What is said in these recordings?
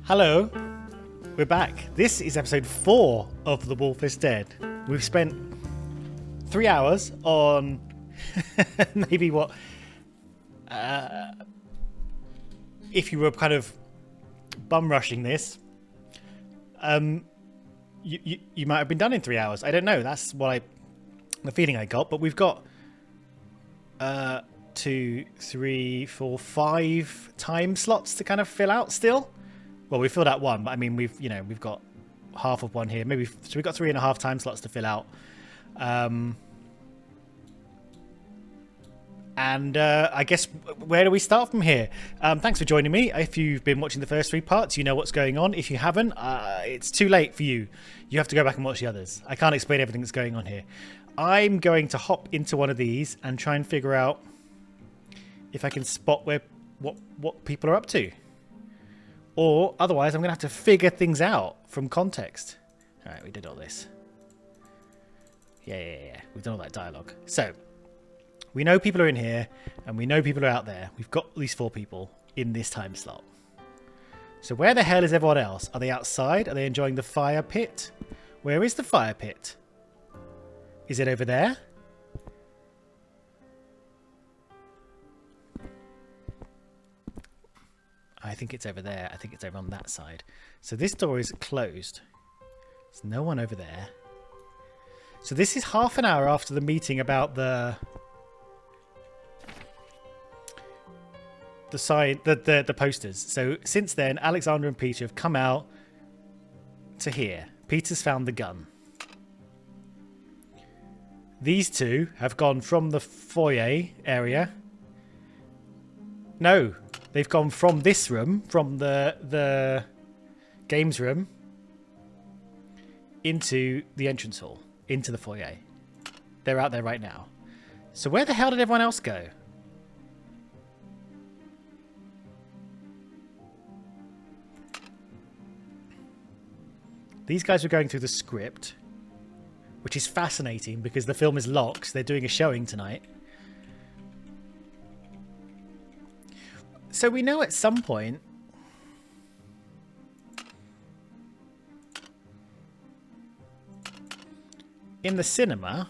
Hello, we're back. This is episode 4 of The Wolf is Dead. We've spent 3 hours on maybe what, if you were kind of bum rushing this, you might have been done in 3 hours. I don't know. That's what the feeling I got. But we've got 2, 3, 4, 5 time slots to kind of fill out still. Well, we filled out one, but I mean we've got half of one here. Maybe so we've got 3.5 time slots to fill out. And I guess where do we start from here? Thanks for joining me. If you've been watching the first 3 parts, you know what's going on. If you haven't, it's too late for you. You have to go back and watch the others. I can't explain everything that's going on here. I'm going to hop into one of these and try and figure out if I can spot what people are up to. Or otherwise, I'm going to have to figure things out from context. All right, we did all this. Yeah. We've done all that dialogue. So, we know people are in here, and we know people are out there. We've got at least 4 people in this time slot. So where the hell is everyone else? Are they outside? Are they enjoying the fire pit? Where is the fire pit? Is it over there? I think it's over there. I think it's over on that side. So this door is closed. There's no one over there. So this is half an hour after the meeting about the sign, the posters. So since then, Alexander and Peter have come out to here. Peter's found the gun. These two have gone from the foyer area. No, they've gone from this room, from the games room, into the entrance hall, into the foyer. They're out there right now. So where the hell did everyone else go? These guys were going through the script, which is fascinating because the film is locked. They're doing a showing tonight. So we know at some point in the cinema,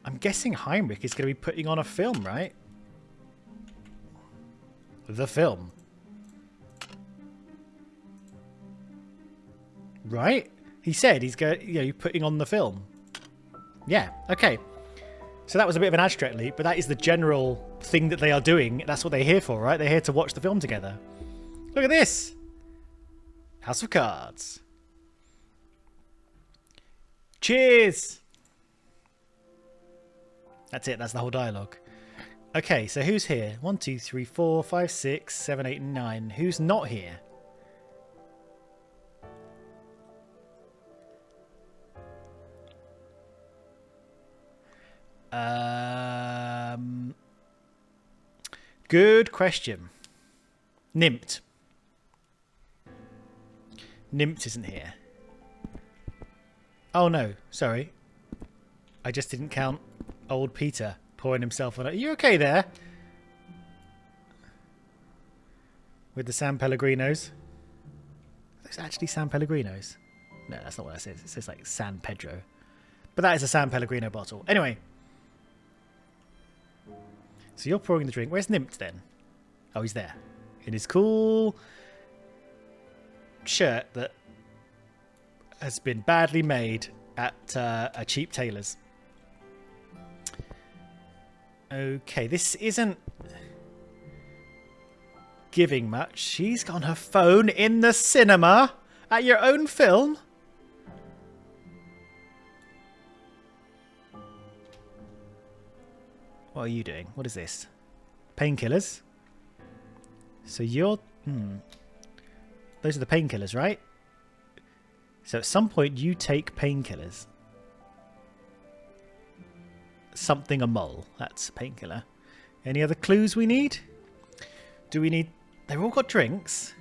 I'm guessing Heinrich is going to be putting on a film, right? The film. Right? He said he's going, putting on the film. Yeah, okay. So that was a bit of an abstract leap, but that is the general thing that they are doing. That's what they're here for, right? They're here to watch the film together. Look at this. House of Cards. Cheers. That's it. That's the whole dialogue. Okay, so who's here? 1, 2, 3, 4, 5, 6, 7, 8, and 9. Who's not here? Good question. Nimpt. Nimpt isn't here. Oh no, sorry. I just didn't count old Peter pouring himself on it. Are you okay there? With the San Pellegrinos? Are those actually San Pellegrinos? No, that's not what it says. It says like San Pedro. But that is a San Pellegrino bottle. Anyway. So you're pouring the drink. Where's Nimpt then? Oh, he's there. In his cool shirt that has been badly made at a cheap tailor's. Okay, this isn't giving much. She's got her phone in the cinema at your own film. What are you doing? What is this? Painkillers? So you're... Those are the painkillers, right? So at some point you take painkillers. Something a mole. That's a painkiller. Any other clues we need? Do we need... They've all got drinks.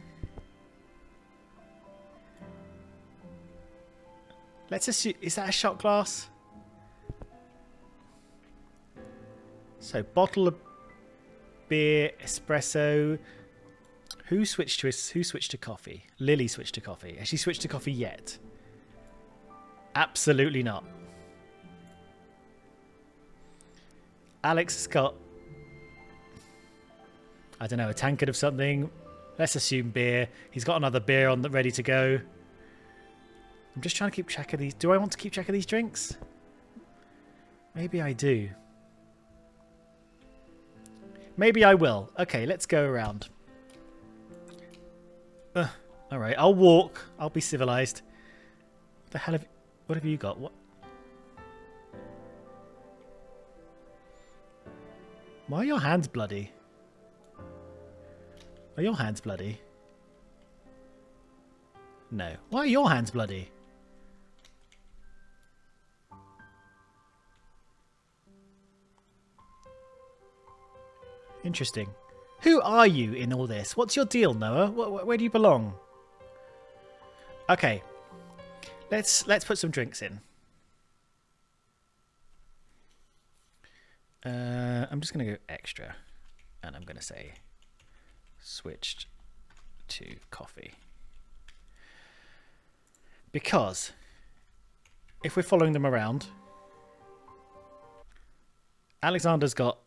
Let's assume... Is that a shot glass? So, bottle of beer, espresso. Who switched to coffee? Lily switched to coffee. Has she switched to coffee yet? Absolutely not. Alex has got, I don't know, a tankard of something. Let's assume beer. He's got another beer on ready to go. I'm just trying to keep track of these. Do I want to keep track of these drinks? Maybe I do. Maybe I will. Okay, let's go around. All right, I'll walk. I'll be civilized. What have you got? What? Why are your hands bloody? Are your hands bloody? No. Why are your hands bloody? Interesting. Who are you in all this? What's your deal, Noah? Where do you belong? Okay. Let's put some drinks in. I'm just going to go extra. And I'm going to say switched to coffee. Because if we're following them around, Alexander's got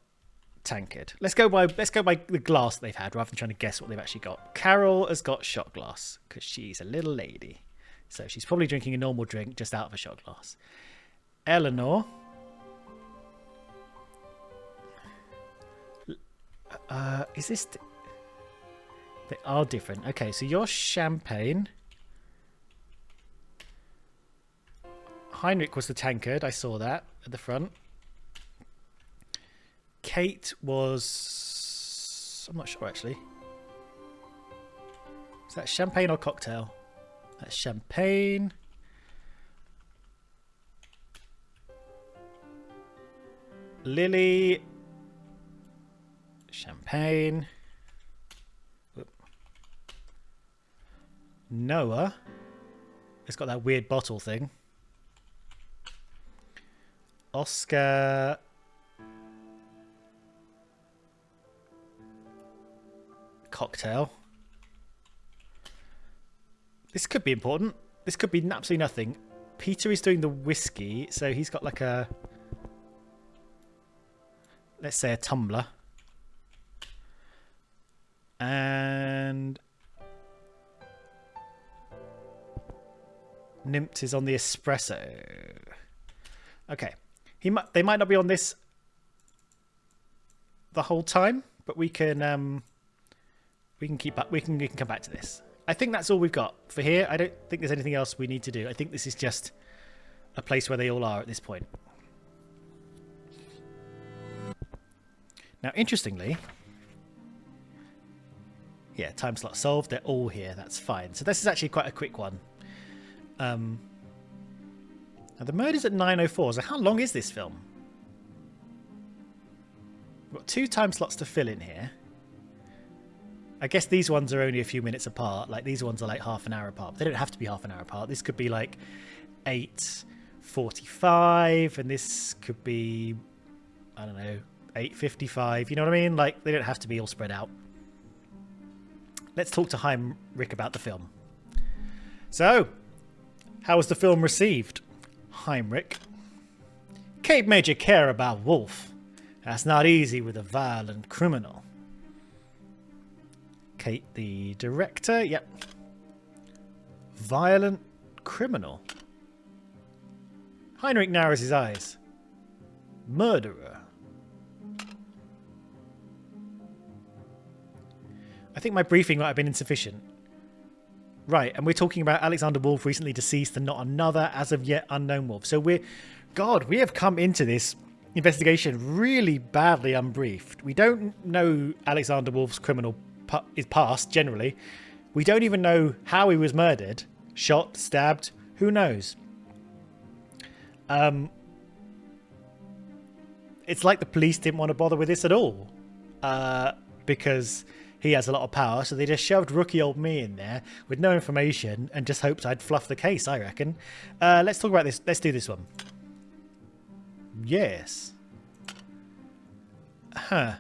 tankard. Let's go by the glass they've had rather than trying to guess what they've actually got. Carol has got shot glass because she's a little lady. So she's probably drinking a normal drink just out of a shot glass. Eleanor. Is this... They are different. Okay, so you're champagne. Heinrich was the tankard. I saw that at the front. Kate was... I'm not sure, actually. Is that champagne or cocktail? That's champagne. Lily. Champagne. Whoop. Noah. It's got that weird bottle thing. Oscar. Cocktail. This could be important. This could be absolutely nothing. Peter is doing the whiskey, so he's got like a... Let's say a tumbler. And... Nymph is on the espresso. Okay. They might not be on this the whole time, but we can keep up. We can come back to this. I think that's all we've got for here. I don't think there's anything else we need to do. I think this is just a place where they all are at this point. Now, interestingly, yeah, time slot solved. They're all here. That's fine. So this is actually quite a quick one. Now the murder's at 9:04. So how long is this film? We've got 2 time slots to fill in here. I guess these ones are only a few minutes apart. Like these ones are like half an hour apart. They don't have to be half an hour apart. This could be like 8:45, and this could be, I don't know, 8:55. You know what I mean? Like they don't have to be all spread out. Let's talk to Heinrich about the film. So, how was the film received? Heinrich. Kate made you care about Wolf. That's not easy with a violent criminal. Kate, the director. Yep. Violent criminal. Heinrich narrows his eyes. Murderer. I think my briefing might have been insufficient. Right, and we're talking about Alexander Wolf, recently deceased, and not another as of yet unknown Wolf. So we have come into this investigation really badly unbriefed. We don't know Alexander Wolf's criminal is past, generally. We don't even know how he was murdered. Shot, stabbed, who knows? It's like the police didn't want to bother with this at all. Because he has a lot of power, so they just shoved rookie old me in there with no information and just hoped I'd fluff the case, I reckon. Let's talk about this. Let's do this one. Yes. Huh.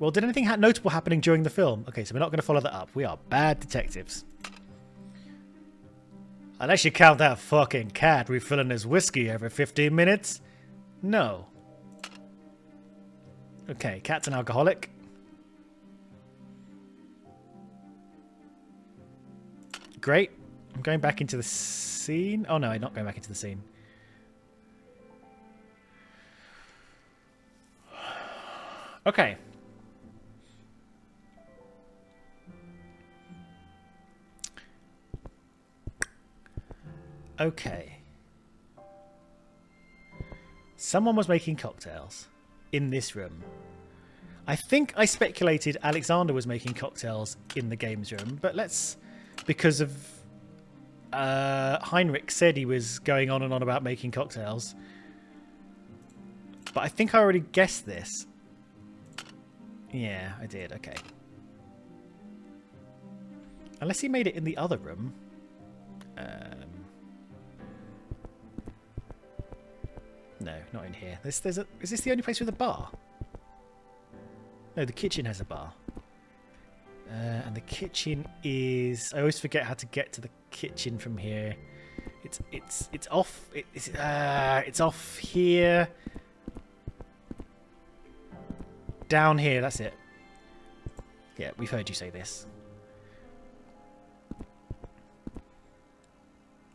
Well, did anything notable happening during the film? Okay, so we're not going to follow that up. We are bad detectives. Unless you count that fucking cat refilling his whiskey every 15 minutes. No. Okay, cat's an alcoholic. Great. I'm going back into the scene. Oh no, I'm not going back into the scene. Okay. Okay. Someone was making cocktails in this room. I think I speculated Alexander was making cocktails in the games room, but let's... Because of... Heinrich said he was going on and on about making cocktails. But I think I already guessed this. Yeah, I did. Okay. Unless he made it in the other room. No, not in here. Is this the only place with a bar? No, the kitchen has a bar. And the kitchen is... I always forget how to get to the kitchen from here. It's off. It's off here. Down here. That's it. Yeah, we've heard you say this.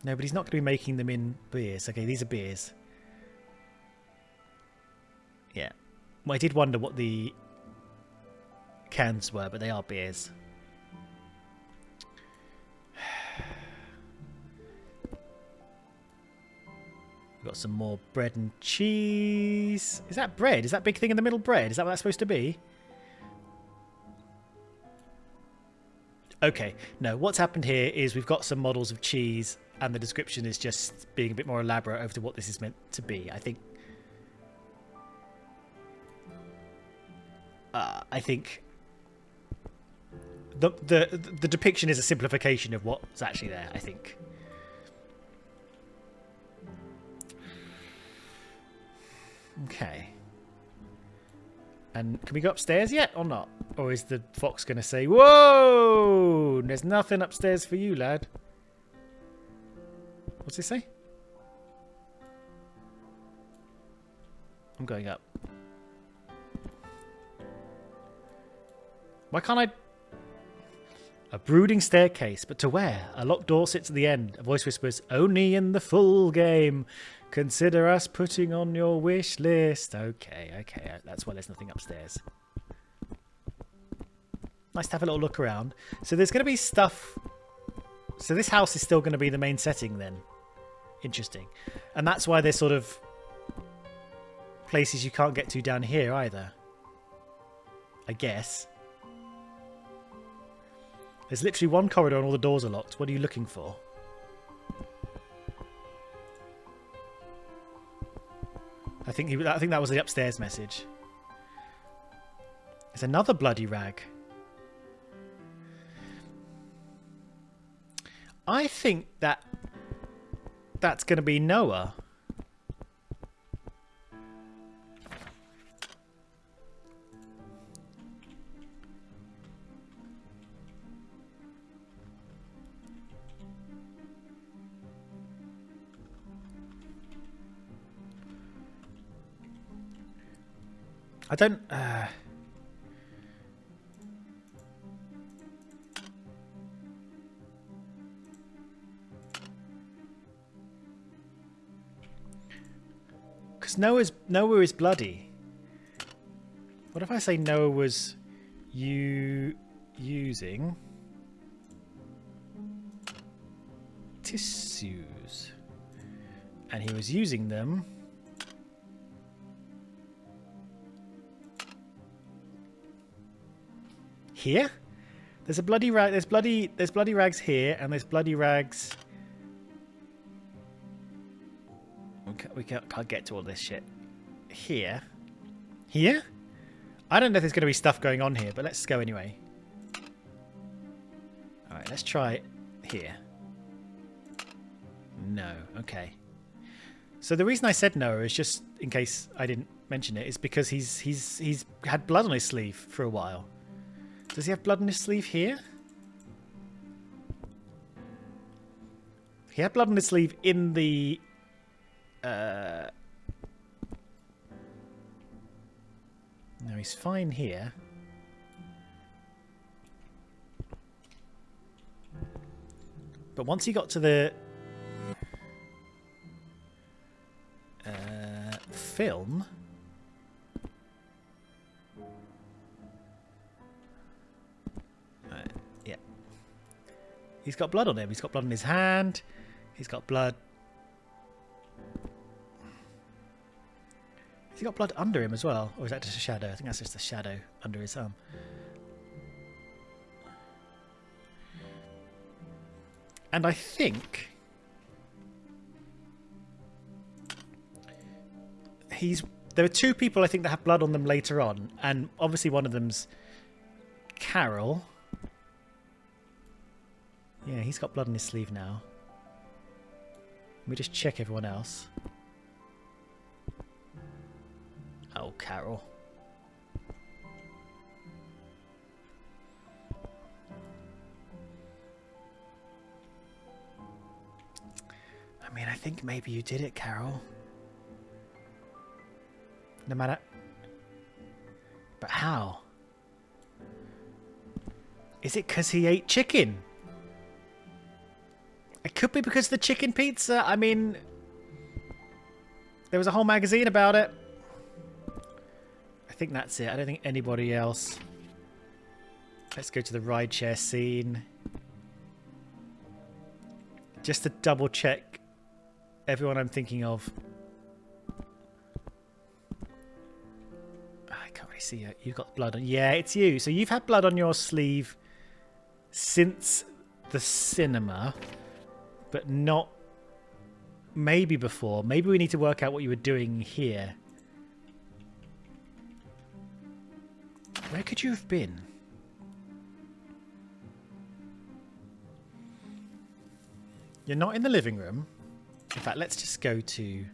No, but he's not going to be making them in beers. Okay, these are beers. Yeah. Well, I did wonder what the cans were, but they are beers. We've got some more bread and cheese. Is that bread? Is that big thing in the middle bread? Is that what that's supposed to be? Okay. No, what's happened here is we've got some models of cheese and the description is just being a bit more elaborate over to what this is meant to be. I think the depiction is a simplification of what's actually there, I think. Okay. And can we go upstairs yet or not? Or is the fox going to say, whoa, there's nothing upstairs for you, lad? What's this say? I'm going up. Why can't I... A brooding staircase, but to where? A locked door sits at the end. A voice whispers, only in the full game. Consider us putting on your wish list. Okay, okay. That's why there's nothing upstairs. Nice to have a little look around. So there's going to be stuff... So this house is still going to be the main setting then. Interesting. And that's why there's sort of places you can't get to down here either. I guess. There's literally one corridor and all the doors are locked. What are you looking for? I think that was the upstairs message. There's another bloody rag. I think that's going to be Noah. I don't... Because Noah is bloody. What if I say Noah was using tissues and he was using them here? There's a bloody rag. There's bloody rags here, and there's bloody rags. We can't get to all this shit here. Here? I don't know if there's going to be stuff going on here, but let's go anyway. All right, let's try it here. No. Okay. So the reason I said Noah is just in case I didn't mention it, is because he's had blood on his sleeve for a while. Does he have blood on his sleeve here? He had blood on his sleeve in the no, he's fine here. But once he got to the film, yeah, he's got blood on him. He's got blood on his hand. He's got blood. He's got blood under him as well, or is that just a shadow? I think that's just a shadow under his arm. And I think there are two people I think that have blood on them later on, and obviously one of them's Carol. Yeah, he's got blood on his sleeve now. Let me just check everyone else. Oh, Carol. I mean, I think maybe you did it, Carol. No matter... But how? Is it because he ate chicken? It could be because of the chicken pizza. I mean... There was a whole magazine about it. I think that's it. I don't think anybody else... Let's go to the ride share scene. Just to double check everyone I'm thinking of. I can't really see you. You've got blood on. Yeah, it's you. So you've had blood on your sleeve since the cinema, but not maybe before. Maybe we need to work out what you were doing here. Where could you have been? You're not in the living room. In fact, let's just go to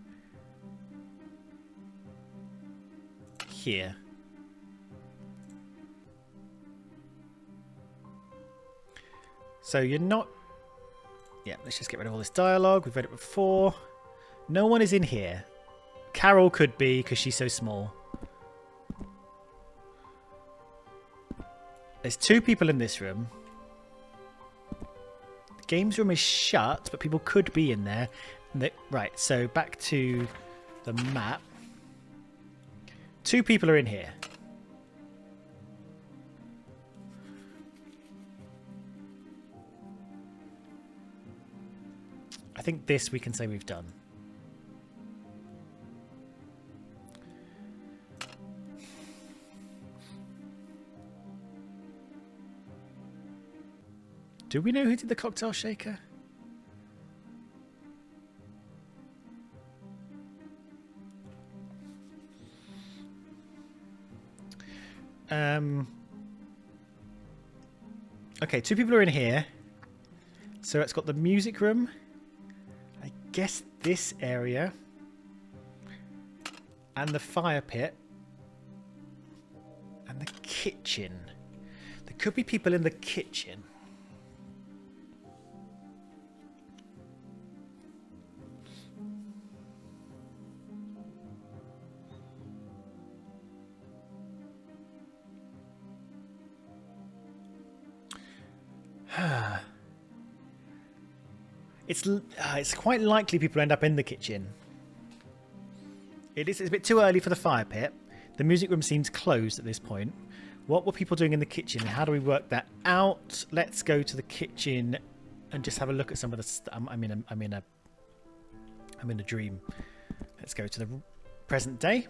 here. So you're not... Yeah, let's just get rid of all this dialogue. We've read it before. No one is in here. Carol could be because she's so small. There's two people in this room. The games room is shut, but people could be in there. Right, so back to the map. Two people are in here. I think this we can say we've done. Do we know who did the cocktail shaker? Okay, two people are in here. So it's got the music room. I guess this area. And the fire pit. And the kitchen. There could be people in the kitchen. It's quite likely people end up in the kitchen. It's a bit too early for the fire pit. The music room seems closed at this point. What were people doing in the kitchen? How do we work that out? Let's go to the kitchen and just have a look at some of the I'm in a dream. Let's go to the present day.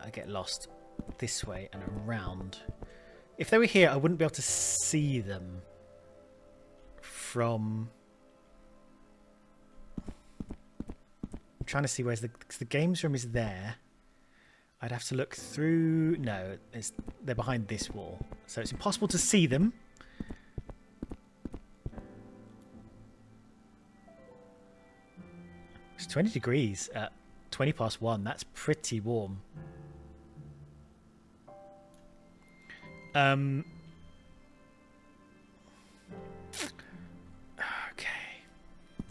I get lost this way and around. If they were here, I wouldn't be able to see them from... I'm trying to see where's the games room is there. I'd have to look through... No, they're behind this wall. So it's impossible to see them. It's 20 degrees at 20 past 1. That's pretty warm. Okay.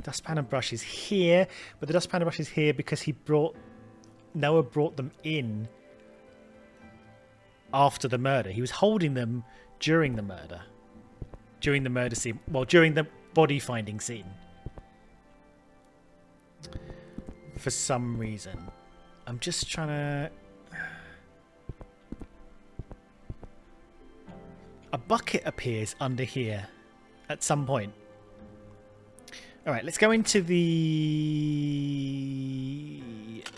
Dustpan and brush is here. But the dustpan and brush is here because Noah brought them in after the murder. He was holding them during the murder. During the murder scene. Well, during the body finding scene. For some reason. I'm just trying to... A bucket appears under here at some point. Alright, let's go into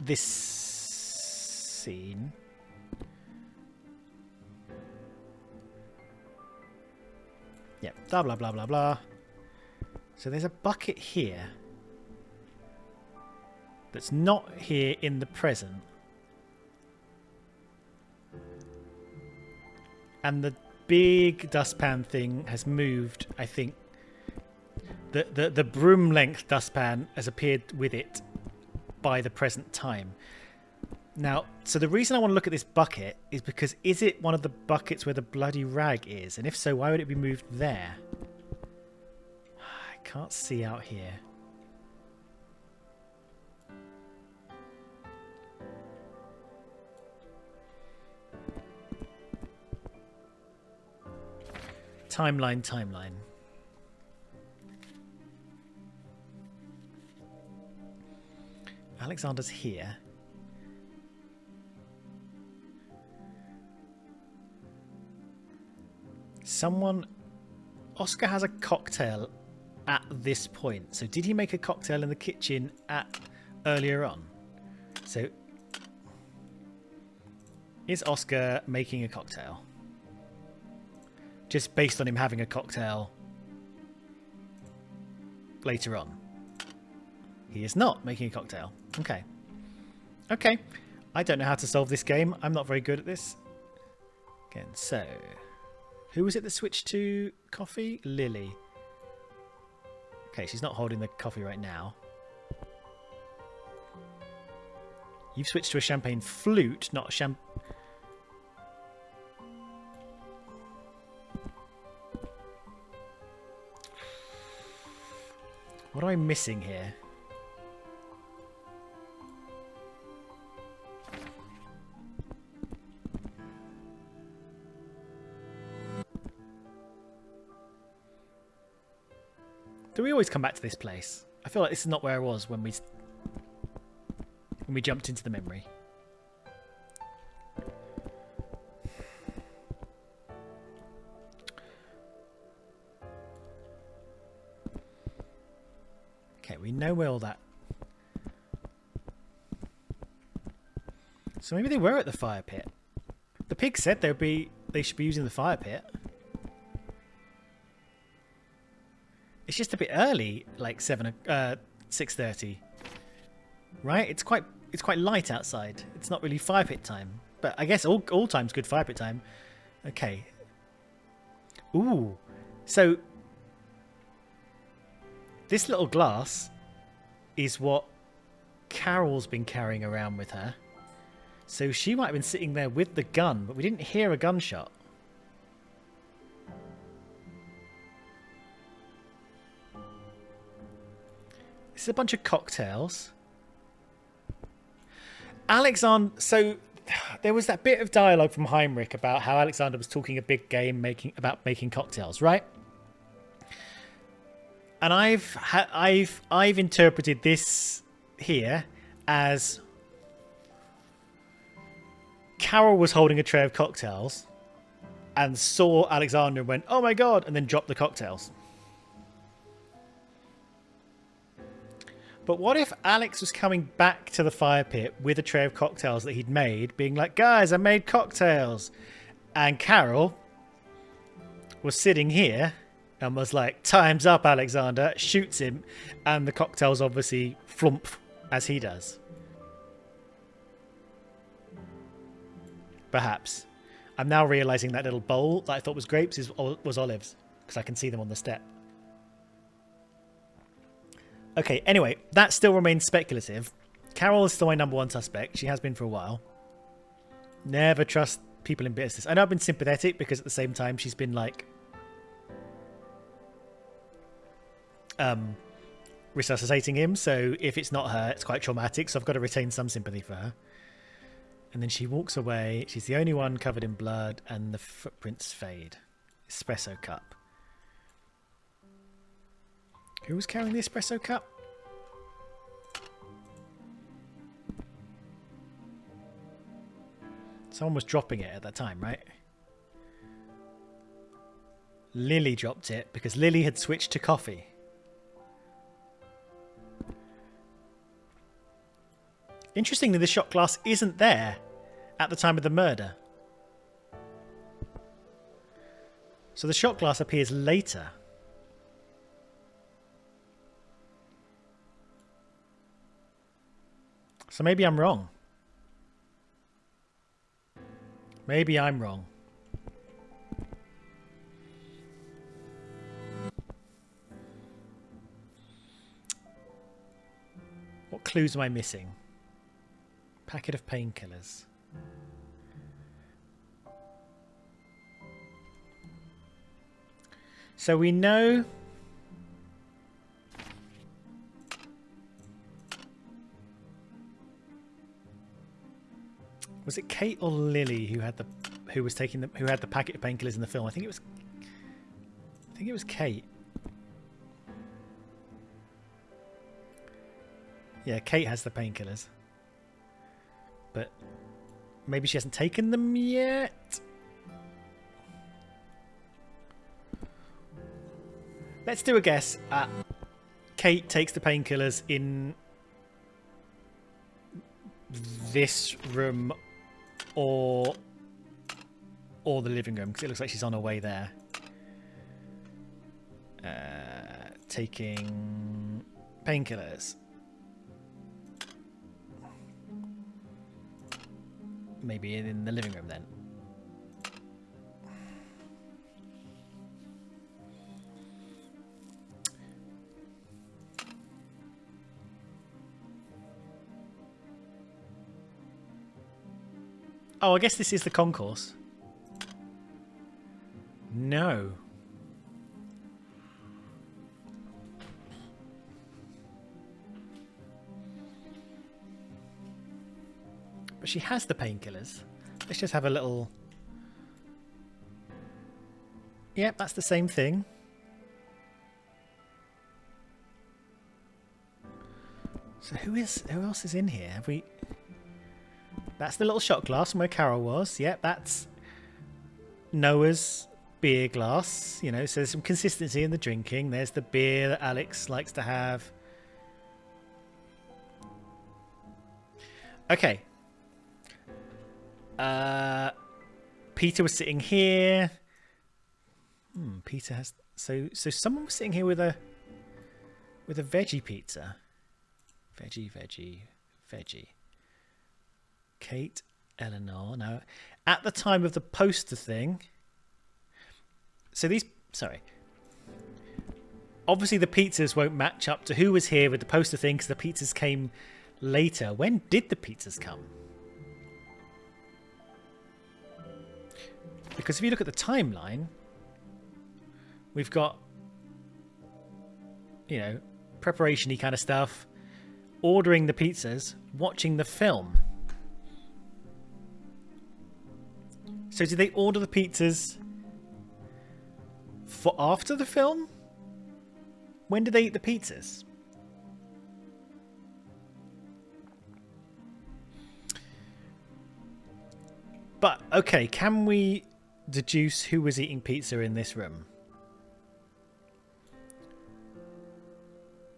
this scene. Yeah, blah, blah, blah, blah, blah. So there's a bucket here that's not here in the present. And the big dustpan thing has moved, I think. The broom length dustpan has appeared with it by the present time. Now, so the reason I want to look at this bucket is because is it one of the buckets where the bloody rag is? And if so, why would it be moved there? I can't see out here. Timeline. Alexander's here. Oscar has a cocktail at this point. So did he make a cocktail in the kitchen earlier on? So is Oscar making a cocktail? Just based on him having a cocktail later on. He is not making a cocktail. Okay. Okay. I don't know how to solve this game. I'm not very good at this. Again, so... Who was it that switched to coffee? Lily. Okay, she's not holding the coffee right now. You've switched to a champagne flute, not a champagne... What am I missing here? Do we always come back to this place? I feel like this is not where I was when we jumped into the memory. Okay, we know where all that... So maybe they were at the fire pit. The pig said they should be using the fire pit. It's just a bit early, like 6:30, right? It's quite light outside. It's not really fire pit time, but I guess all time's good fire pit time. Okay. Ooh, so this little glass is what Carol's been carrying around with her. So she might have been sitting there with the gun, but we didn't hear a gunshot. This is a bunch of cocktails. So there was that bit of dialogue from Heinrich about how Alexander was talking a big game about making cocktails, right? And I've interpreted this here as Carol was holding a tray of cocktails and saw Alexander and went, "Oh my god," and then dropped the cocktails. But what if Alex was coming back to the fire pit with a tray of cocktails that he'd made, being like, "Guys, I made cocktails," and Carol was sitting here and was like, "Time's up, Alexander," shoots him, and the cocktails obviously flump as he does. Perhaps. I'm now realizing that little bowl that I thought was grapes was olives, because I can see them on the step. Okay, anyway, that still remains speculative. Carol is still my number one suspect. She has been for a while. Never trust people in business. I know I've been sympathetic because at the same time she's been like resuscitating him, so if it's not her, it's quite traumatic, so I've got to retain some sympathy for her. And then she walks away. She's the only one covered in blood, and the footprints fade. Espresso cup. Who was carrying the espresso cup? Someone was dropping it at that time, right? Lily dropped it because Lily had switched to coffee. Interestingly, the shot glass isn't there at the time of the murder. So the shot glass appears later. So maybe I'm wrong. Maybe I'm wrong. What clues am I missing? Packet of painkillers. So we know was it Kate or Lily who had the who had the packet of painkillers in the film? I think it was Kate. Yeah, Kate has the painkillers. But maybe she hasn't taken them yet. Let's do a guess. Kate takes the painkillers in this room or the living room, because it looks like she's on her way there. Taking painkillers. Maybe in the living room then. Oh, I guess this is the concourse. No. But she has the painkillers. Let's just have a little... Yep, that's the same thing. So who else is in here? Have we... That's the little shot glass from where Carol was. Yep, that's Noah's beer glass. You know, so there's some consistency in the drinking. There's the beer that Alex likes to have. Okay. Peter was sitting here. Peter has... So someone was sitting here with a veggie pizza. Veggie. Kate, Eleanor. Now, at the time of the poster thing... So these... Sorry. Obviously, the pizzas won't match up to who was here with the poster thing, because the pizzas came later. When did the pizzas come? Because if you look at the timeline, we've got, you know, preparation-y kind of stuff, ordering the pizzas, watching the film. So did they order the pizzas for after the film? When did they eat the pizzas? But, okay, can we deduce who was eating pizza in this room?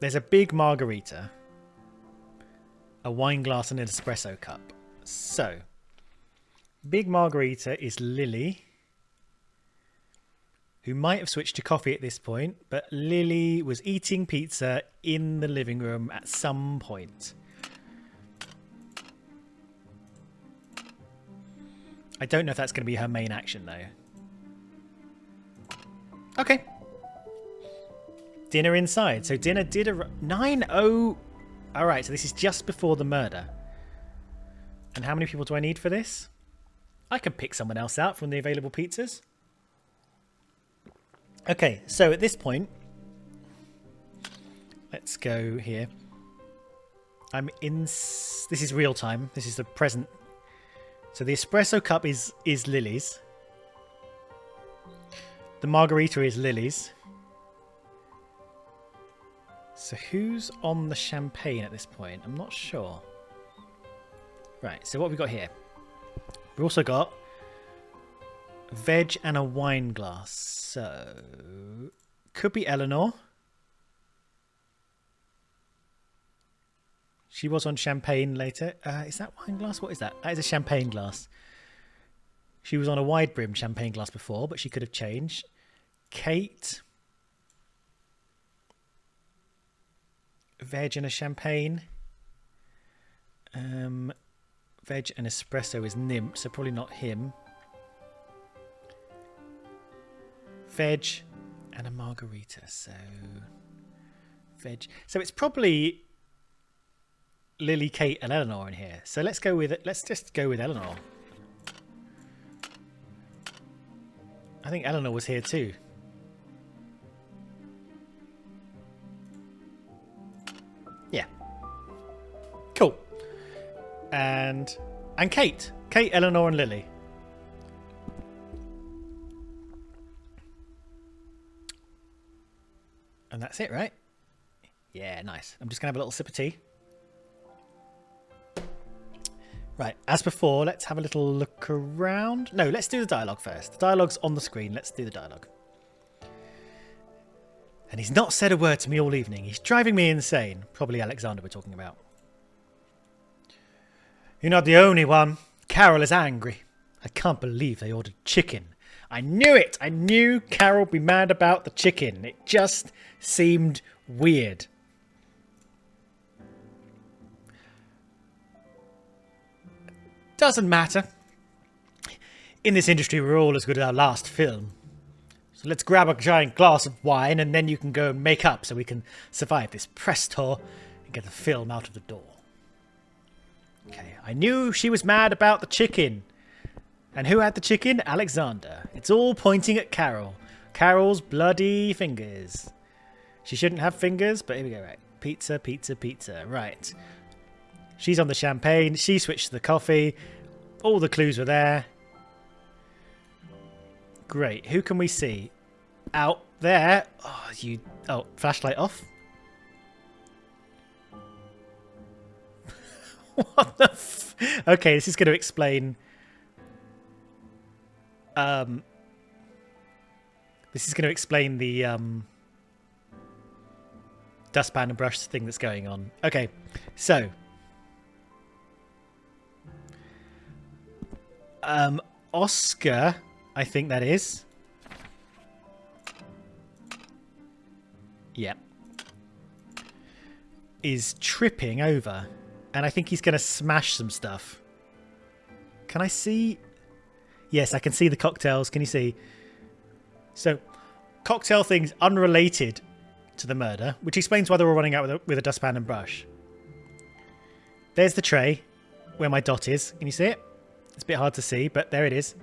There's a big margarita, a wine glass and an espresso cup. So, big margarita is Lily, who might have switched to coffee at this point, but Lily was eating pizza in the living room at some point. I don't know if that's going to be her main action, though. Okay. Dinner inside. So dinner did arrive. 9:00. All right, so this is just before the murder. And how many people do I need for this? I can pick someone else out from the available pizzas. Okay, so at this point, let's go here. I'm in. This is real time. This is the present. So the espresso cup is Lily's. The margarita is Lily's. So who's on the champagne at this point? I'm not sure. Right, so what have we got here? We've also got veg and a wine glass. So could be Eleanor. She was on champagne later. Is that wine glass? What is that? That is a champagne glass. She was on a wide-brimmed champagne glass before, but she could have changed. Kate. Veg and a champagne. Veg and espresso is Nymph, so probably not him. Veg and a margarita, so veg. So it's probably Lily, Kate, and Eleanor in here. So let's go with it. Let's just go with Eleanor. I think Eleanor was here too. Yeah. Cool. And Kate. Kate, Eleanor, and Lily. And that's it, right? Yeah, nice. I'm just going to have a little sip of tea. Right, as before, let's have a little look around. No, let's do the dialogue first. The dialogue's on the screen. Let's do the dialogue. And he's not said a word to me all evening. He's driving me insane. Probably Alexander we're talking about. You're not the only one. Carol is angry. I can't believe they ordered chicken. I knew it. I knew Carol would be mad about the chicken. It just seemed weird. Doesn't matter. In this industry, we're all as good as our last film. So let's grab a giant glass of wine and then you can go and make up so we can survive this press tour and get the film out of the door. Okay, I knew she was mad about the chicken. And who had the chicken? Alexander. It's all pointing at Carol. Carol's bloody fingers. She shouldn't have fingers, but here we go, right. Pizza, pizza, pizza. Right. She's on the champagne. She switched to the coffee. All the clues were there. Great. Who can we see? Out there. Oh, flashlight off. What the Okay, this is going to explain... this is going to explain the dustpan and brush thing that's going on. Okay, so... Oscar, I think that is. Yep. Is tripping over. And I think he's going to smash some stuff. Can I see? Yes, I can see the cocktails. Can you see? So, cocktail things unrelated to the murder, which explains why they were running out with a dustpan and brush. There's the tray where my dot is. Can you see it? It's a bit hard to see, but there it is.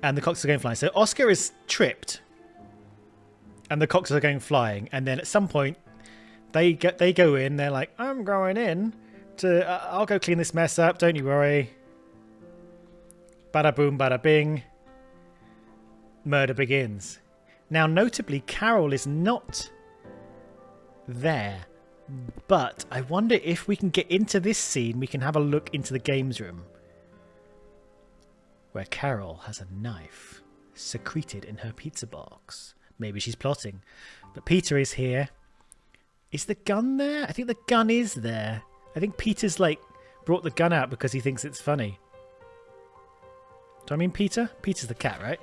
And the cocktails are going flying. So Oscar is tripped. And the cocktails are going flying. And then at some point, they go in. They're like, I'm going in to... I'll go clean this mess up. Don't you worry. Bada boom, bada bing. Murder begins. Now, notably, Carol is not there. But I wonder if we can get into this scene. We can have a look into the games room. Where Carol has a knife secreted in her pizza box. Maybe she's plotting. But Peter is here. Is the gun there? I think the gun is there. I think Peter's like brought the gun out because he thinks it's funny. Do I mean Peter? Peter's the cat, right?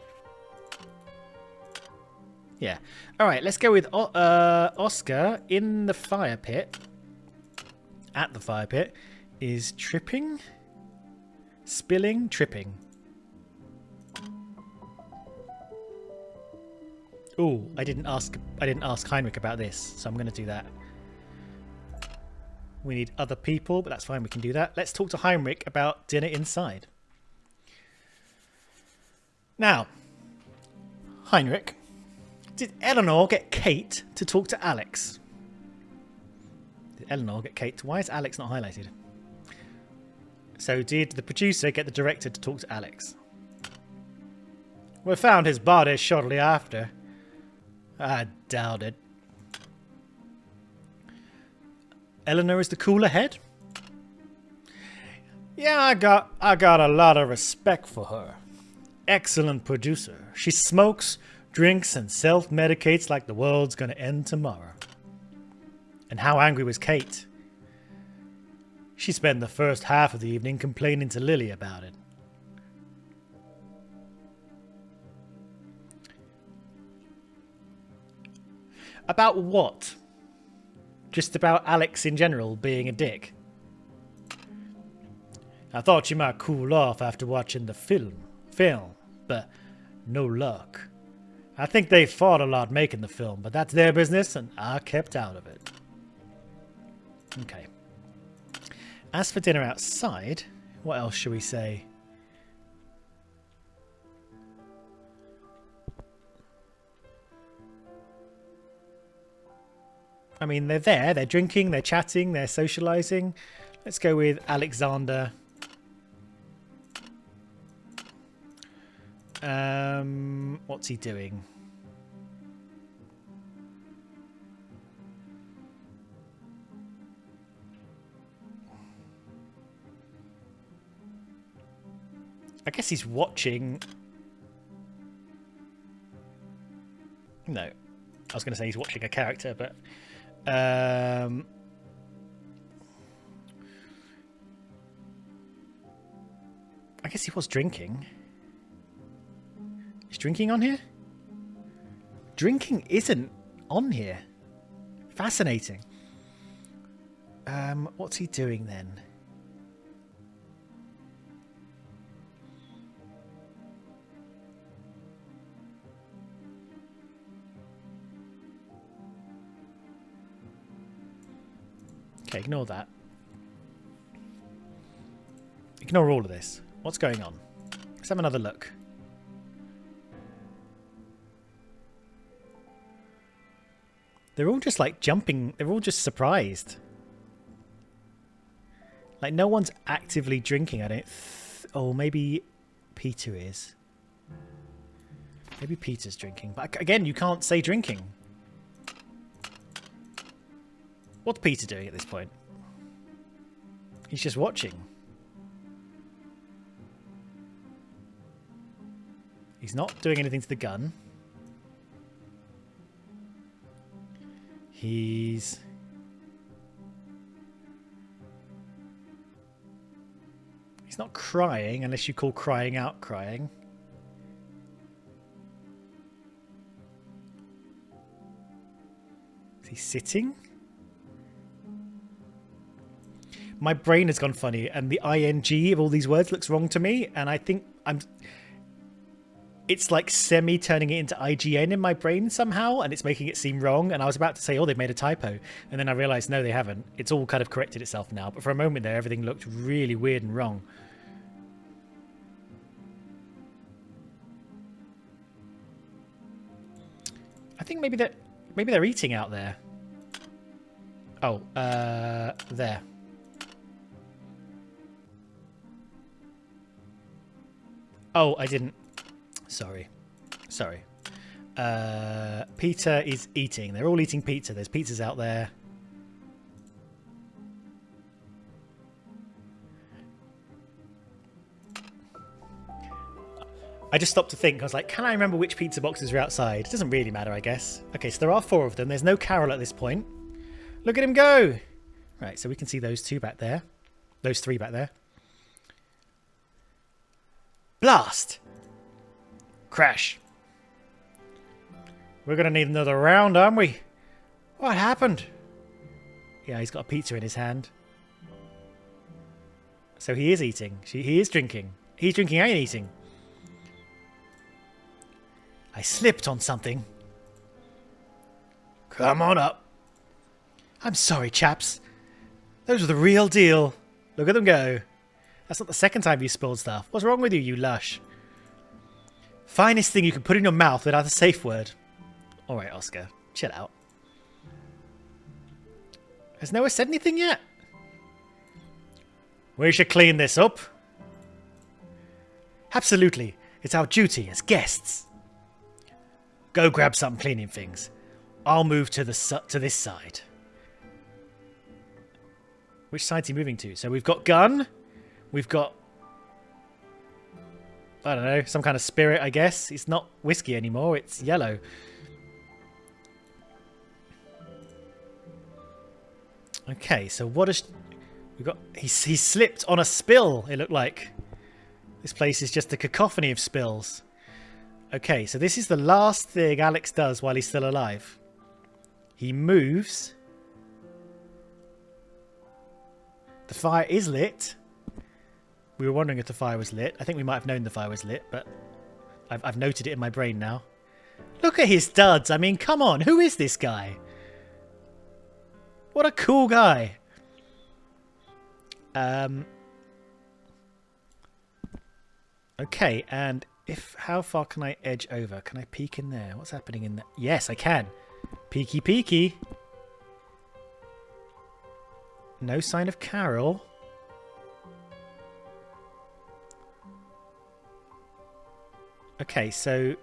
Yeah. All right, let's go with Oscar in the fire pit. At the fire pit is tripping, spilling, tripping. Ooh, I didn't ask Heinrich about this, so I'm going to do that. We need other people, but that's fine. We can do that. Let's talk to Heinrich about dinner inside. Now, Heinrich, did Eleanor get Kate to talk to Alex? Did Eleanor get Kate? Why is Alex not highlighted? So did the producer get the director to talk to Alex? We found his body shortly after. I doubt it. Eleanor is the cooler head? Yeah, I got a lot of respect for her. Excellent producer. She smokes, drinks, and self-medicates like the world's gonna end tomorrow. And how angry was Kate? She spent the first half of the evening complaining to Lily about it. About what? Just about Alex in general being a dick? I thought you might cool off after watching the film, but no luck. I think they fought a lot making the film, but that's their business and I kept out of it. Okay. As for dinner outside, what else should we say? I mean, they're there, they're drinking, they're chatting, they're socializing. Let's go with Alexander. What's he doing? I guess he's watching. No, I was going to say he's watching a character, but I guess he was drinking. Is drinking on here? Drinking isn't on here. Fascinating. What's he doing then? Okay, ignore that. Ignore all of this. What's going on? Let's have another look. They're all just like jumping. They're all just surprised. Like no one's actively drinking. I don't. Oh, maybe Peter is. Maybe Peter's drinking. But again, you can't say drinking. What's Peter doing at this point? He's just watching. He's not doing anything to the gun. He's not crying, unless you call crying out crying. Is he sitting? My brain has gone funny, and the ing of all these words looks wrong to me, and I think it's like semi-turning it into IGN in my brain somehow, and it's making it seem wrong, and I was about to say, oh, they've made a typo, and then I realised, no, they haven't. It's all kind of corrected itself now, but for a moment there, everything looked really weird and wrong. I think maybe they're eating out there. Oh, there. Oh, I didn't. Sorry. Peter is eating. They're all eating pizza. There's pizzas out there. I just stopped to think. I was like, can I remember which pizza boxes are outside? It doesn't really matter, I guess. Okay, so there are 4 of them. There's no Carol at this point. Look at him go! Right, so we can see those 2 back there. Those 3 back there. Blast! Crash. We're going to need another round, aren't we? What happened? Yeah, he's got a pizza in his hand. So he is eating. He is drinking. He's drinking and eating. I slipped on something. Come on up. I'm sorry, chaps. Those are the real deal. Look at them go. That's not the second time you spilled stuff. What's wrong with you, you lush? Finest thing you can put in your mouth without a safe word. Alright, Oscar. Chill out. Has Noah said anything yet? We should clean this up. Absolutely. It's our duty as guests. Go grab some cleaning things. I'll move to this side. Which side's he moving to? So we've got gun. We've got, I don't know, some kind of spirit, I guess. It's not whiskey anymore. It's yellow. Okay, so what is... we got? He slipped on a spill, it looked like. This place is just a cacophony of spills. Okay, so this is the last thing Alex does while he's still alive. He moves. The fire is lit. We were wondering if the fire was lit. I think we might have known the fire was lit, but I've noted it in my brain now. Look at his studs. I mean, come on. Who is this guy? What a cool guy. Okay, and how far can I edge over? Can I peek in there? What's happening in there? Yes, I can. Peeky peeky. No sign of Carol. Okay, so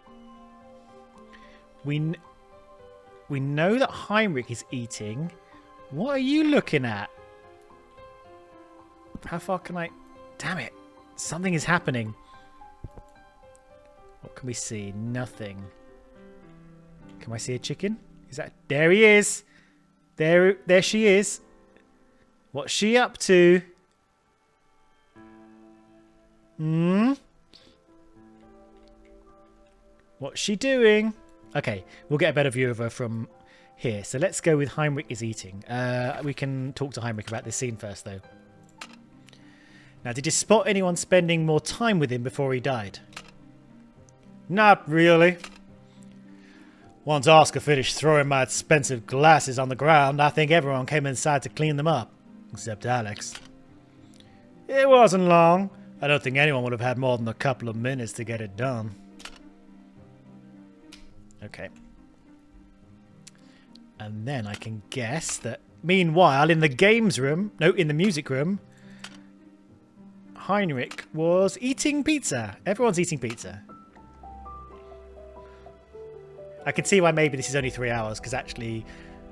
we know that Heinrich is eating. What are you looking at? How far can I... Damn it. Something is happening. What can we see? Nothing. Can I see a chicken? Is that... There he is. There she is. What's she up to? What's she doing? Okay, we'll get a better view of her from here. So let's go with Heinrich is eating. We can talk to Heinrich about this scene first, though. Now, did you spot anyone spending more time with him before he died? Not really. Once Oscar finished throwing my expensive glasses on the ground, I think everyone came inside to clean them up. Except Alex. It wasn't long. I don't think anyone would have had more than a couple of minutes to get it done. Okay. And then I can guess that meanwhile in the games room, no, in the music room, Heinrich was eating pizza. Everyone's eating pizza. I can see why maybe this is only 3 hours, because actually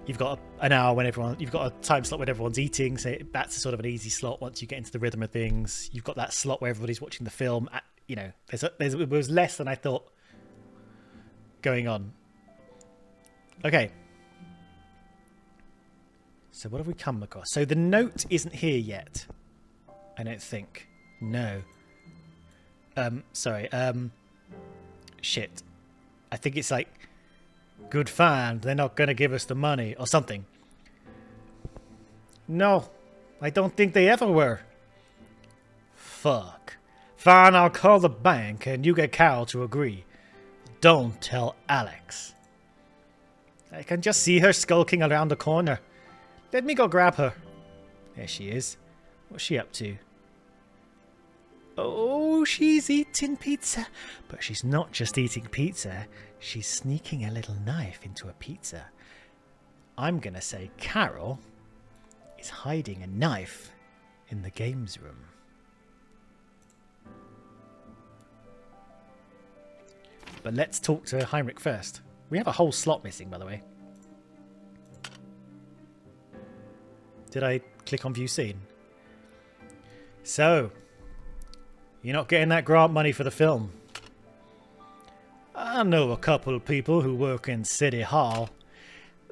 you've got an hour when you've got a time slot when everyone's eating, so that's sort of an easy slot once you get into the rhythm of things. You've got that slot where everybody's watching the film. You know, there was less than I thought going on. Okay. So what have we come across? So the note isn't here yet. I don't think. No. Sorry. Shit. I think it's like, good find. They're not going to give us the money or something. No. I don't think they ever were. Fuck. Fine, I'll call the bank and you get Carol to agree. Don't tell Alex. I can just see her skulking around the corner. Let me go grab her. There she is. What's she up to? Oh, she's eating pizza. But she's not just eating pizza. She's sneaking a little knife into a pizza. I'm going to say Carol is hiding a knife in the games room. But let's talk to Heinrich first. We have a whole slot missing, by the way. Did I click on view scene? So, you're not getting that grant money for the film. I know a couple of people who work in City Hall.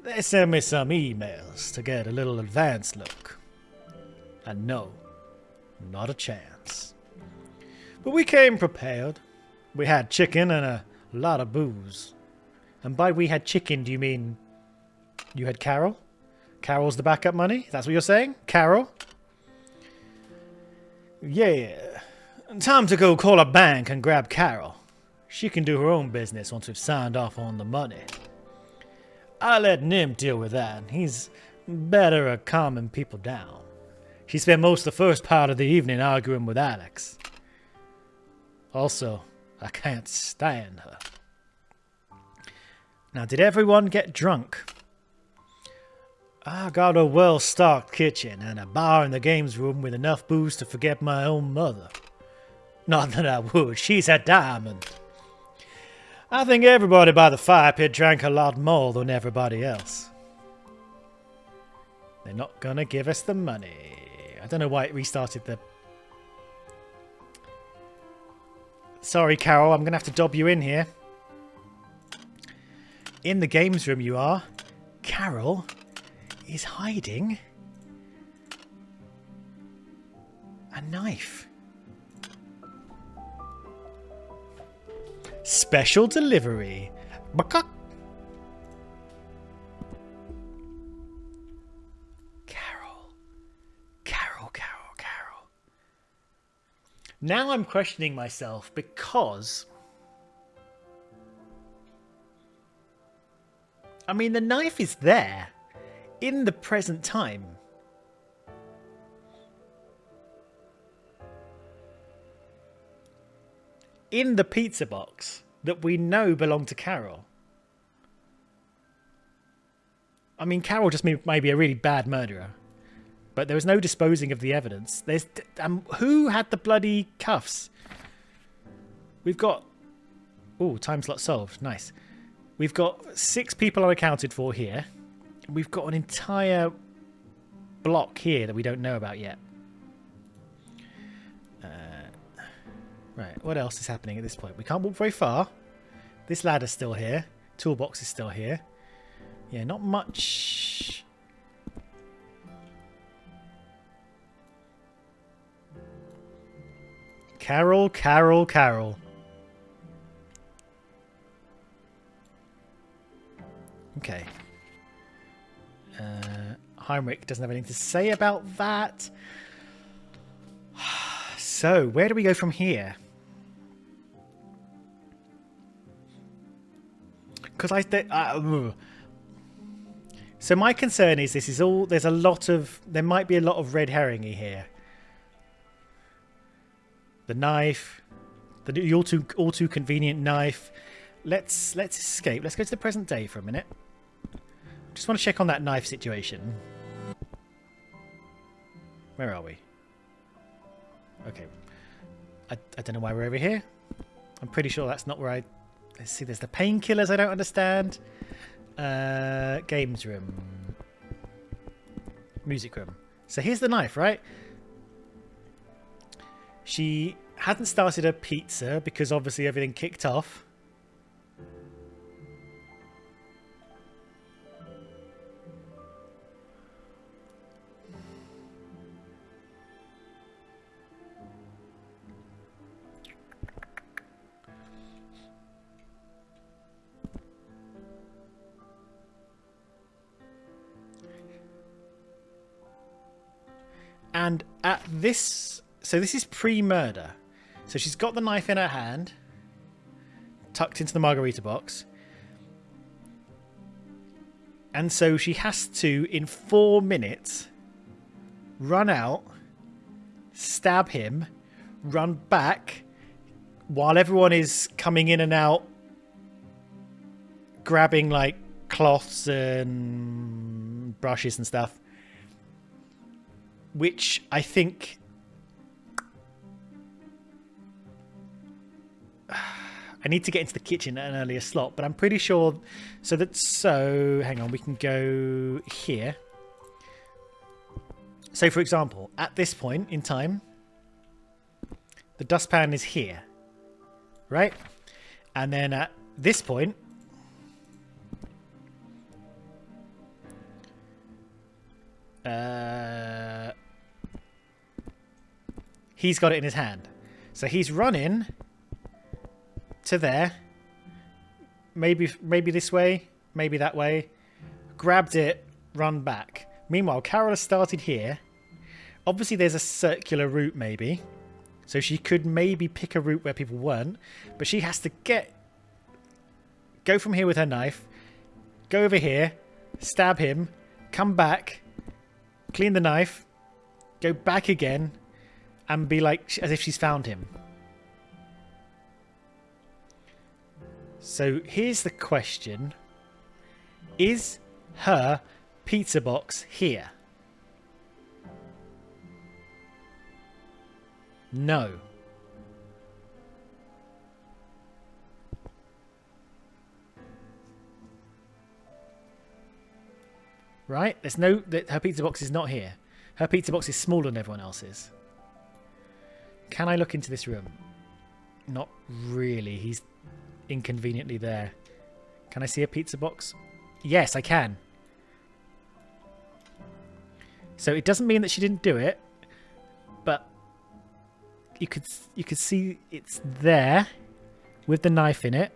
They sent me some emails to get a little advance look. And no, not a chance. But we came prepared. We had chicken and a lot of booze. And by we had chicken, do you mean you had Carol? Carol's the backup money? That's what you're saying? Carol? Yeah. Time to go call a bank and grab Carol. She can do her own business once we've signed off on the money. I'll let Nim deal with that. He's better at calming people down. She spent most of the first part of the evening arguing with Alex. Also, I can't stand her. Now, did everyone get drunk? I got a well-stocked kitchen and a bar in the games room with enough booze to forget my own mother. Not that I would, she's a diamond. I think everybody by the fire pit drank a lot more than everybody else. They're not gonna give us the money. I don't know why it restarted the... Sorry, Carol, I'm gonna have to dob you in here. In the games room you are. Carol is hiding a knife. Special delivery. Bakak. Carol. Now I'm questioning myself because... I mean, the knife is there in the present time. In the pizza box that we know belonged to Carol. I mean, Carol just may be a really bad murderer. But there was no disposing of the evidence. There's who had the bloody cuffs? We've got... Oh, time slot solved. Nice. We've got 6 people unaccounted for here. We've got an entire block here that we don't know about yet. Right, what else is happening at this point? We can't walk very far. This ladder's still here. Toolbox is still here. Yeah, not much. Carol. Okay. Heinrich doesn't have anything to say about that. So, where do we go from here? Because so my concern is this is all... There's a lot of... There might be a lot of red herringy here. The knife. The all too convenient knife. Let's escape. Let's go to the present day for a minute. Just want to check on that knife situation. Where are we? Okay. I don't know why we're over here. I'm pretty sure that's not where I... Let's see, there's the painkillers I don't understand. Games room. Music room. So here's the knife, right? She hadn't started her pizza because obviously everything kicked off. And at this... So this is pre-murder. So she's got the knife in her hand. Tucked into the margarita box. And so she has to, in 4 minutes, run out, stab him, run back, while everyone is coming in and out, grabbing, like, cloths and brushes and stuff. Which I think... I need to get into the kitchen at an earlier slot, but I'm pretty sure... So, hang on, we can go here. So, for example, at this point in time, the dustpan is here, right? And then at this point... he's got it in his hand. So he's running to there. Maybe this way. Maybe that way. Grabbed it. Run back. Meanwhile, Carol has started here. Obviously, there's a circular route maybe. So she could maybe pick a route where people weren't. But she has to go from here with her knife. go over here, stab him, come back, clean the knife, go back again, and be like as if she's found him. So here's the question. Is her pizza box here? No. Right? There's no... Her pizza box is not here. Her pizza box is smaller than everyone else's. Can I look into this room? Not really. He's inconveniently there. Can I see a pizza box? Yes, I can. So it doesn't mean that she didn't do it, but you could see it's there with the knife in it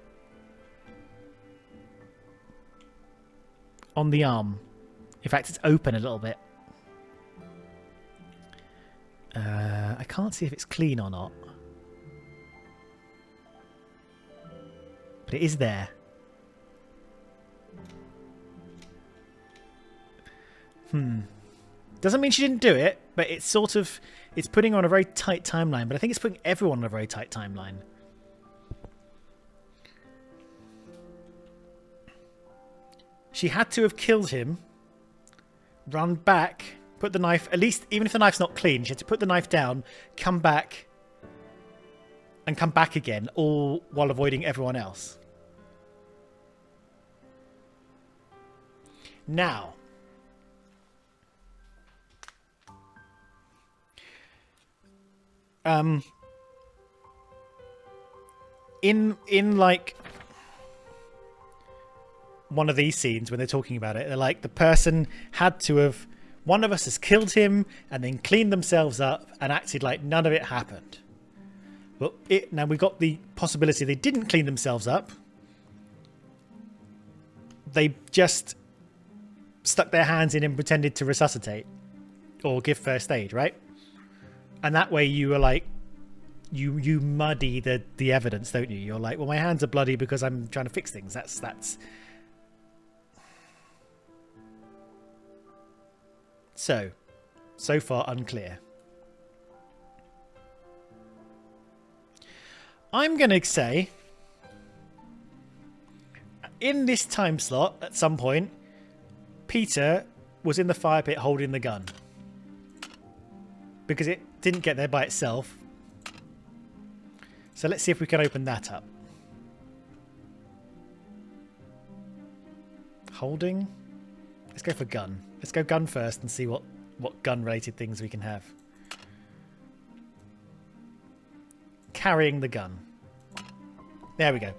on the arm. In fact, it's open a little bit. I can't see if it's clean or not. But it is there. Doesn't mean she didn't do it, but it's sort of... It's putting her on a very tight timeline, but I think it's putting everyone on a very tight timeline. She had to have killed him, run back, put the knife... At least, even if the knife's not clean, she had to put the knife down, come back, and come back again, all while avoiding everyone else. Now... in like one of these scenes when they're talking about it, they're like, the person had to have, one of us has killed him and then cleaned themselves up and acted like none of it happened. Well, now we've got the possibility they didn't clean themselves up. They just stuck their hands in and pretended to resuscitate or give first aid, right? And that way you were like, you muddy the evidence, don't you? You're like, well, my hands are bloody because I'm trying to fix things. That's... So far unclear. I'm going to say, in this time slot, at some point, Peter was in the fire pit holding the gun. Because it didn't get there by itself. So let's see if we can open that up. Holding. Let's go for gun. Let's go gun first and see what gun-related things we can have. Carrying the gun. There we go.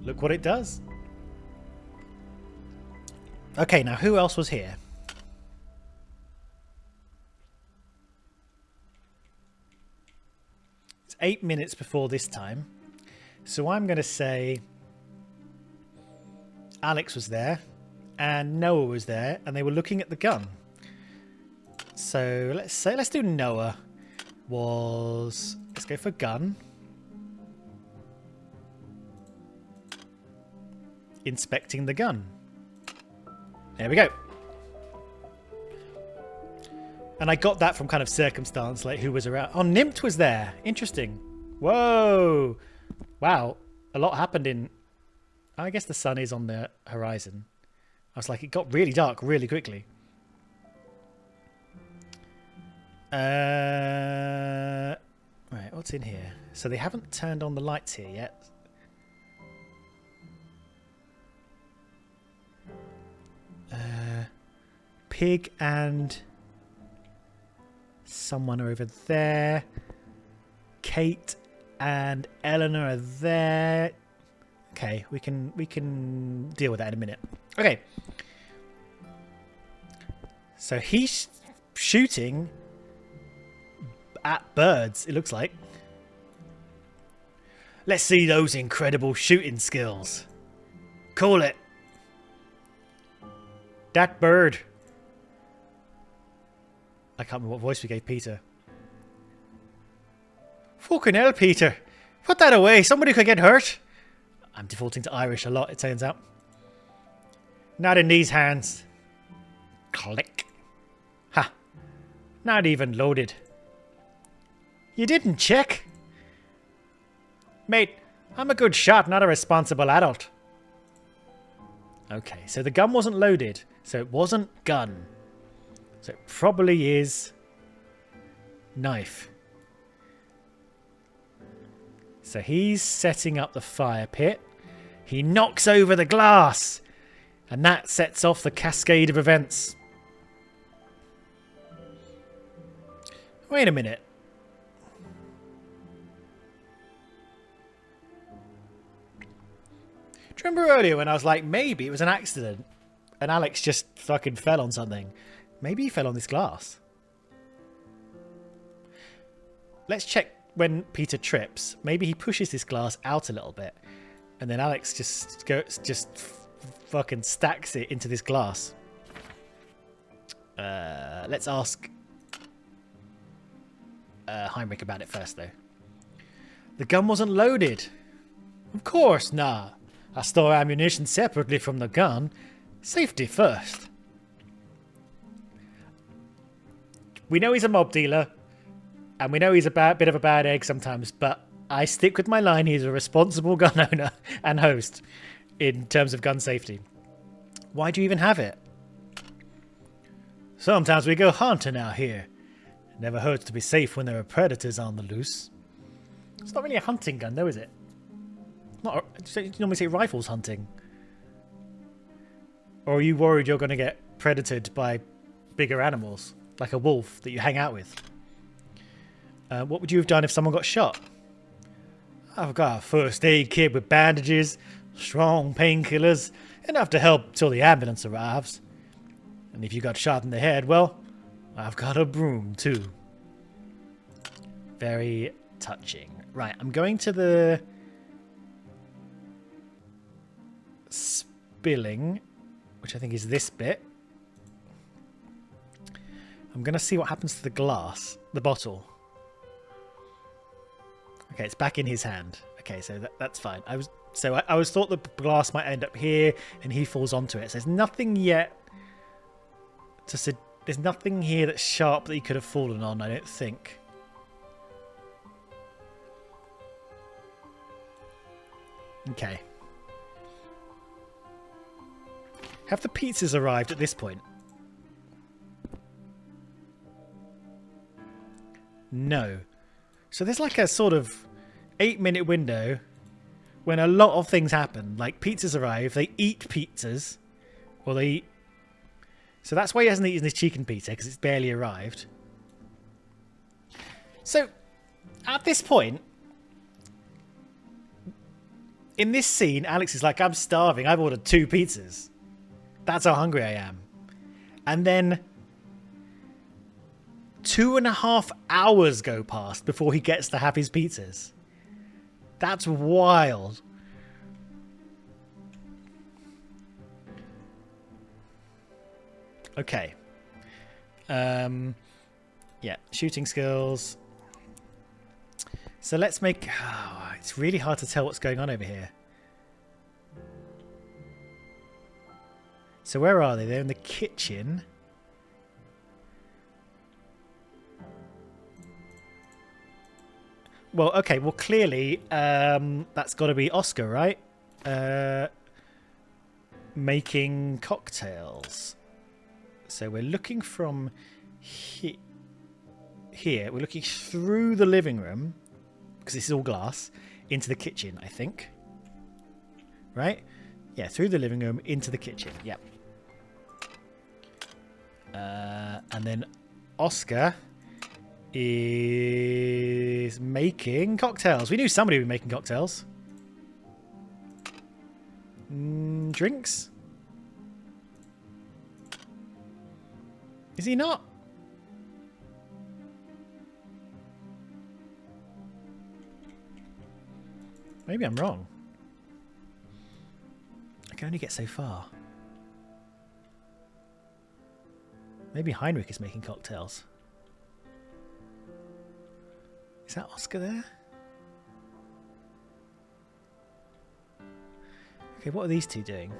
Look what it does. Okay, now who else was here? It's 8 minutes before this time. So I'm going to say Alex was there and Noah was there and they were looking at the gun. So let's do Noah was... Let's go for gun. Inspecting the gun. There we go. And I got that from kind of circumstance, like who was around. Oh, Nymph was there. Interesting. Whoa. Wow. A lot happened in... I guess the sun is on the horizon. I was like, it got really dark really quickly. Right, what's in here? So they haven't turned on the lights here yet. Pig and someone are over there. Kate and Eleanor are there. Okay, we can deal with that in a minute. Okay. So he's shooting at birds, it looks like. Let's see those incredible shooting skills. Call it. That bird. I can't remember what voice we gave Peter. Fucking hell, Peter. Put that away. Somebody could get hurt. I'm defaulting to Irish a lot, it turns out. Not in these hands. Click. Ha. Not even loaded. You didn't check? Mate, I'm a good shot, not a responsible adult. Okay, so the gun wasn't loaded, so it wasn't gun. So it probably is knife. So he's setting up the fire pit. He knocks over the glass, and that sets off the cascade of events. Wait a minute. Do you remember earlier when I was like, maybe it was an accident and Alex just fucking fell on something? Maybe he fell on this glass. Let's check when Peter trips. Maybe he pushes this glass out a little bit and then Alex just fucking stacks it into this glass. Let's ask Heinrich about it first, though. The gun wasn't loaded. Of course, nah. I store ammunition separately from the gun. Safety first. We know he's a mob dealer, and we know he's a bit of a bad egg sometimes, but I stick with my line. He's a responsible gun owner and host in terms of gun safety. Why do you even have it? Sometimes we go hunting out here. It never hurts to be safe when there are predators on the loose. It's not really a hunting gun, though, is it? Not, you normally say rifles hunting. Or are you worried you're going to get predated by bigger animals, like a wolf that you hang out with? What would you have done if someone got shot? I've got a first aid kit with bandages, strong painkillers, enough to help till the ambulance arrives. And if you got shot in the head, well, I've got a broom too. Very touching. Right, I'm going to the spilling, which I think is this bit. I'm going to see what happens to the glass, the bottle. Okay, it's back in his hand. Okay, so that's fine. I was thought the glass might end up here and he falls onto it. So there's nothing yet there's nothing here that's sharp that he could have fallen on, I don't think. Okay. Have the pizzas arrived at this point? No. So there's like a sort of 8-minute window when a lot of things happen. Like pizzas arrive, they eat pizzas, or they eat... So that's why he hasn't eaten his chicken pizza, because it's barely arrived. So, at this point, in this scene, Alex is like, I'm starving, I've ordered 2 pizzas. That's how hungry I am. And then 2.5 hours go past before he gets to have his pizzas. That's wild. Okay. Yeah, shooting skills. So let's make... Oh, it's really hard to tell what's going on over here. So where are they? They're in the kitchen. Well, okay. Well, clearly, that's got to be Oscar, right? Making cocktails. So we're looking from here. We're looking through the living room, because this is all glass, into the kitchen, I think. Right? Yeah, through the living room into the kitchen. Yep. And then Oscar is making cocktails. We knew somebody would be making cocktails. Drinks? Is he not? Maybe I'm wrong. I can only get so far. Maybe Heinrich is making cocktails. Is that Oscar there? Okay, what are these two doing?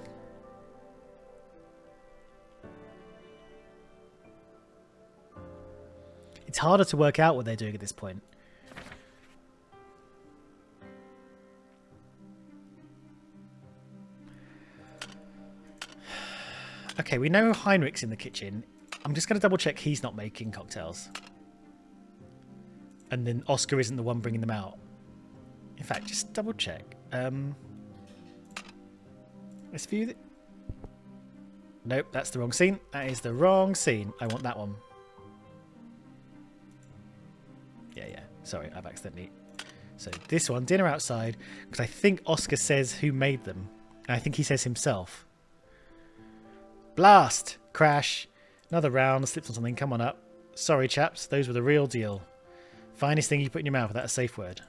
It's harder to work out what they're doing at this point. Okay, we know Heinrich's in the kitchen. I'm just going to double check he's not making cocktails. And then Oscar isn't the one bringing them out. In fact, just double check. Let's view the... Nope, that's the wrong scene. That is the wrong scene. I want that one. Yeah. Sorry, I've accidentally... So this one, dinner outside, because I think Oscar says who made them. And I think he says himself. Blast! Crash. Another round, slipped on something, come on up. Sorry chaps, those were the real deal. Finest thing you put in your mouth without a safe word.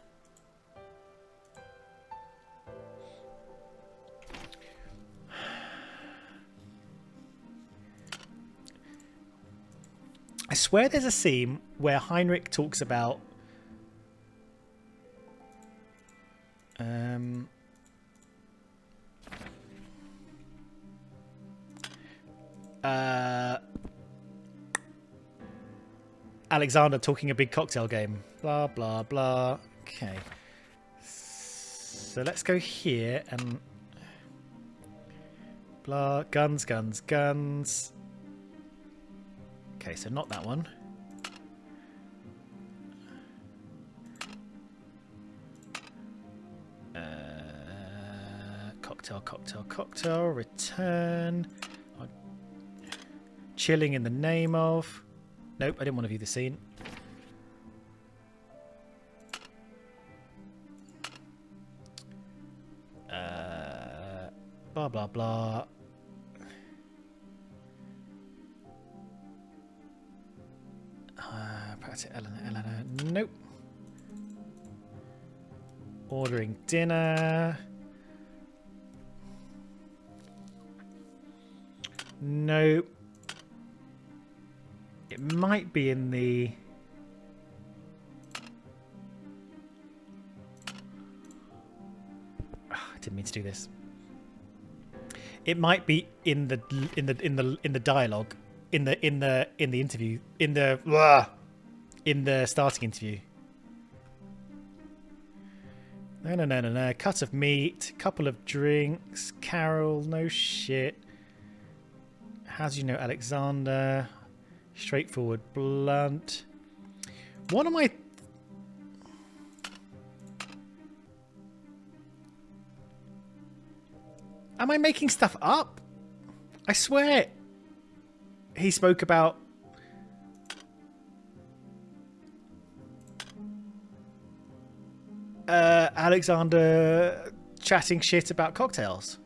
I swear there's a scene where Heinrich talks about Alexander talking a big cocktail game. Blah, blah, blah. Okay. So let's go here and... Blah. Guns, guns, guns. Okay, so not that one. Cocktail, cocktail, cocktail. Return. Chilling in the name of... Nope, I didn't want to view the scene. Blah, blah, blah. Eleanor. Nope. Ordering dinner. Nope. It might be in the... Oh, I didn't mean to do this. It might be in the dialogue, in the interview, in the starting interview. No. Cut of meat, couple of drinks, Carol, no shit. How do you know Alexander? Straightforward, blunt. What am I... Am I making stuff up? I swear he spoke about... Alexander chatting shit about cocktails.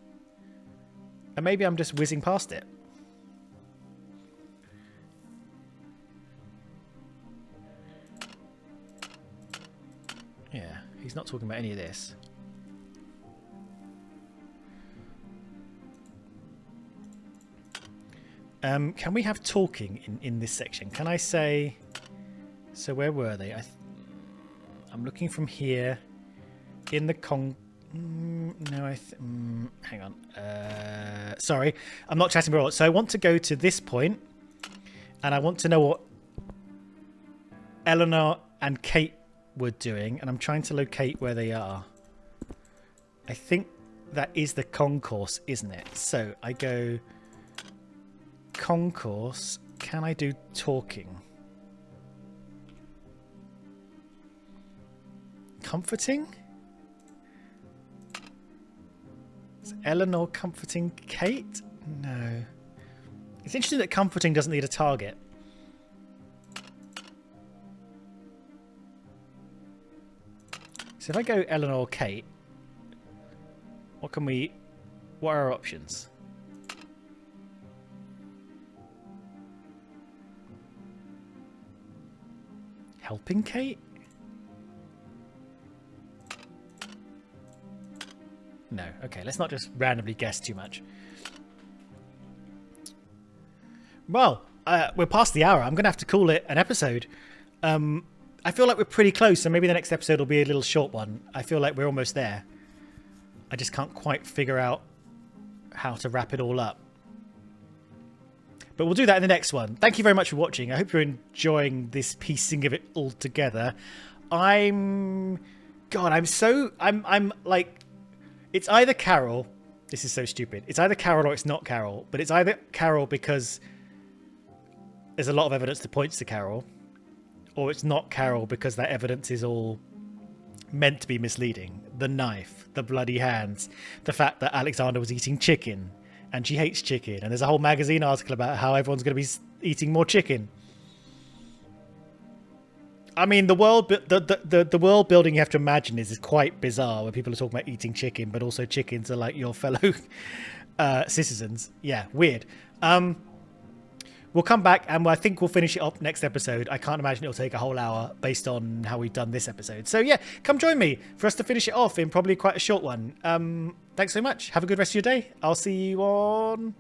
And maybe I'm just whizzing past it. Yeah, he's not talking about any of this. Can we have talking in this section? Can I say... So where were they? I'm looking from here. In the no, hang on. Sorry, I'm not chatting about it. So I want to go to this point, and I want to know what Eleanor and Kate were doing, and I'm trying to locate where they are. I think that is the concourse, isn't it? So I go concourse. Can I do talking? Comforting? Is Eleanor comforting Kate? No. It's interesting that comforting doesn't need a target. So if I go Eleanor or Kate, what are our options? Helping Kate? No. Okay, let's not just randomly guess too much. Well, we're past the hour. I'm going to have to call it an episode. I feel like we're pretty close, so maybe the next episode will be a little short one. I feel like we're almost there. I just can't quite figure out how to wrap it all up. But we'll do that in the next one. Thank you very much for watching. I hope you're enjoying this piecing of it all together. I'm like, it's either Carol. This is so stupid. It's either Carol or it's not Carol. But it's either Carol because there's a lot of evidence that points to Carol, or it's not Carol because that evidence is all meant to be misleading. The knife, the bloody hands, the fact that Alexander was eating chicken and she hates chicken, and there's a whole magazine article about how everyone's going to be eating more chicken. I mean, the world building you have to imagine is quite bizarre, where people are talking about eating chicken, but also chickens are like your fellow citizens. Yeah, weird. We'll come back and I think we'll finish it up next episode. I can't imagine it'll take a whole hour based on how we've done this episode. So yeah, come join me for us to finish it off in probably quite a short one. Thanks so much. Have a good rest of your day. I'll see you on,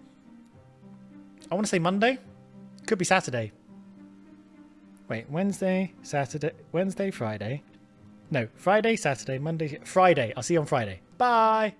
I want to say Monday. Could be Saturday. Wait, Wednesday, Friday. No, Friday, Saturday, Monday, Friday. I'll see you on Friday. Bye.